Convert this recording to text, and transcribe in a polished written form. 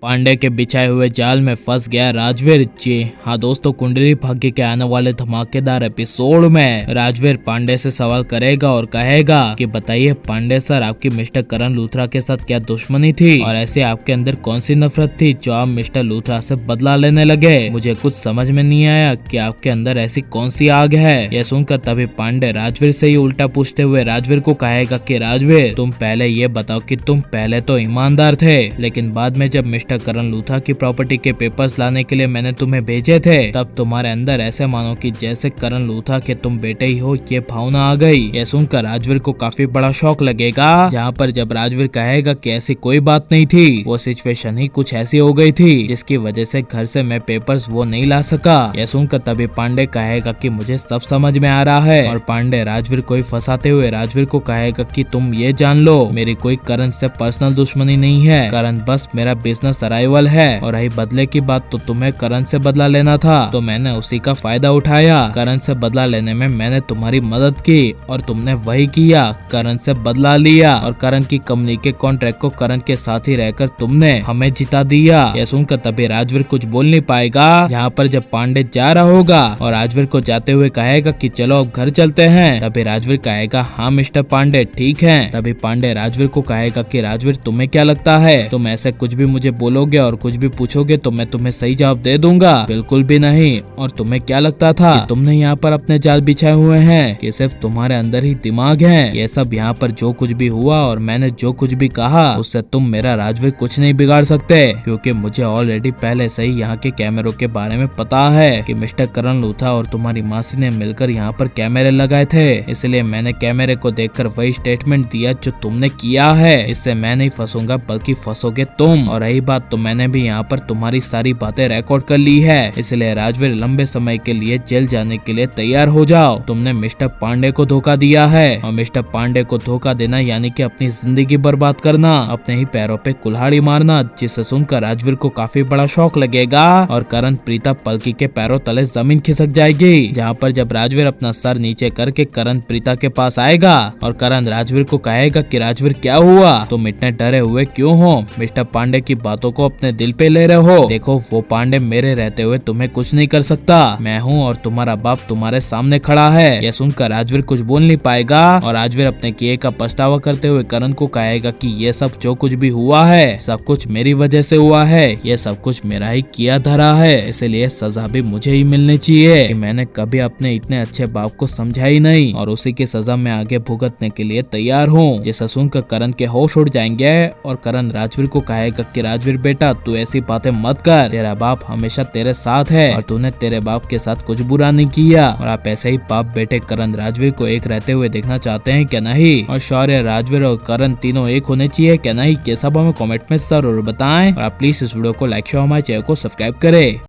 पांडे के बिछाए हुए जाल में फंस गया राजवीर। जी हाँ दोस्तों, कुंडली भाग्य के आने वाले धमाकेदार एपिसोड में राजवीर पांडे से सवाल करेगा और कहेगा कि बताइए पांडे सर, आपकी मिस्टर करण लूथरा के साथ क्या दुश्मनी थी और ऐसे आपके अंदर कौन सी नफरत थी जो आप मिस्टर लूथरा से बदला लेने लगे। मुझे कुछ समझ में नहीं आया कि आपके अंदर ऐसी कौन सी आग है। यह सुनकर तभी पांडे राजवीर से ही उल्टा पूछते हुए राजवीर को कहेगा कि राजवीर, तुम पहले ये बताओ कि तुम पहले तो ईमानदार थे, लेकिन बाद में जब मिस्टर करण लूथरा की प्रॉपर्टी के पेपर्स लाने के लिए मैंने तुम्हें भेजे थे, तब तुम्हारे अंदर ऐसे मानो कि जैसे करण लूथरा के तुम बेटे ही हो, ये भावना आ गई। यह सुनकर राजवीर को काफी बड़ा शौक लगेगा, जहाँ पर जब राजवीर कहेगा कि ऐसी कोई बात नहीं थी, वो सिचुएशन ही कुछ ऐसी हो गई थी जिसकी वजह से घर से मैं पेपर्स वो नहीं ला सका। यह सुनकर तभी पांडे कहेगा कि मुझे सब समझ में आ रहा है, और पांडे राजवीर को फंसाते हुए राजवीर को कहेगा कि तुम ये जान लो, मेरी कोई करण से पर्सनल दुश्मनी नहीं है, करण बस मेरा बिजनेस अराइवल है, और रही बदले की बात तो तुम्हें करण से बदला लेना था, तो मैंने उसी का फायदा उठाया। करण से बदला लेने में मैंने तुम्हारी मदद की और तुमने वही किया, करण से बदला लिया, और करण की कंपनी के कॉन्ट्रैक्ट को करण के साथ ही रहकर तुमने हमें जिता दिया। यह सुनकर तभी राजवीर कुछ बोल नहीं पाएगा। यहाँ पर जब पांडे जा रहा होगा और राजवीर को जाते हुए कहेगा कि चलो अब घर चलते हैं, तभी राजवीर कहेगा हाँ मिस्टर पांडे ठीक है। तभी पांडे राजवीर को कहेगा कि राजवीर, तुम्हें क्या लगता है, तुम ऐसे कुछ भी मुझे बोलोगे और कुछ भी पूछोगे तो मैं तुम्हें सही जवाब दे दूंगा? बिल्कुल भी नहीं। और तुम्हें क्या लगता था कि तुमने यहाँ पर अपने जाल बिछाए हुए हैं कि सिर्फ तुम्हारे अंदर ही दिमाग है? ये सब यहाँ पर जो कुछ भी हुआ और मैंने जो कुछ भी कहा, उससे तुम मेरा राजवीर कुछ नहीं बिगाड़ सकते, क्योंकि मुझे ऑलरेडी पहले से ही यहाँ के कैमरों के बारे में पता है कि मिस्टर करण लूथरा और तुम्हारी मासी ने मिलकर यहाँ पर कैमरे लगाए थे, इसलिए मैंने कैमरे को देखकर वही स्टेटमेंट दिया जो तुमने किया है। इससे मैं नहीं फंसूंगा बल्कि फंसोगे तुम। और रही बात, तो मैंने भी यहाँ पर तुम्हारी सारी बातें रिकॉर्ड कर ली है, इसलिए राजवीर लंबे समय के लिए जेल जाने के लिए तैयार हो जाओ। तुमने मिस्टर पांडे को धोखा दिया है, और मिस्टर पांडे को धोखा देना यानी कि अपनी जिंदगी बर्बाद करना, अपने ही पैरों पे कुल्हाड़ी मारना। जिसे सुनकर राजवीर को काफी बड़ा शौक लगेगा और करण प्रीता पलकी के पैरों तले जमीन खिसक जाएगी। जहाँ पर जब राजवीर अपना सर नीचे करके करण प्रीता के पास आएगा और करण राजवीर को कहेगा कि राजवीर क्या हुआ, तुम इतने डरे हुए क्यों हो? मिस्टर पांडे की बातों को अपने दिल पे ले रहे हो। देखो वो पांडे मेरे रहते हुए तुम्हें कुछ नहीं कर सकता, मैं हूँ और तुम्हारा बाप तुम्हारे सामने खड़ा है। यह सुनकर राजवीर कुछ बोल नहीं पाएगा और राजवीर अपने किए का पछतावा करते हुए करण को कहेगा कि ये सब जो कुछ भी हुआ है सब कुछ मेरी वजह से हुआ है, ये सब कुछ मेरा ही किया धरा है, इसलिए सजा भी मुझे ही मिलनी चाहिए कि मैंने कभी अपने इतने अच्छे बाप को समझा ही नहीं, और उसी की सजा मैं आगे भुगतने के लिए तैयार हूँ। जिसे सुनकर करण के होश उड़ जाएंगे और करण राजवीर को कहेगा कि राजवीर बेटा, तू ऐसी बातें मत कर, तेरा बाप हमेशा तेरे साथ है और तूने तेरे बाप के साथ कुछ बुरा नहीं किया, और आप ऐसे ही बाप बेटे करण राजवीर को एक रहते हुए देखना चाहते हैं क्या नहीं? और शौर्य, राजवीर और करण तीनों एक होने चाहिए क्या नहीं? ये सब हमें कमेंट में जरूर बताएं, और आप प्लीज इस वीडियो को लाइक शेयर, हमारे चैनल को सब्सक्राइब करें।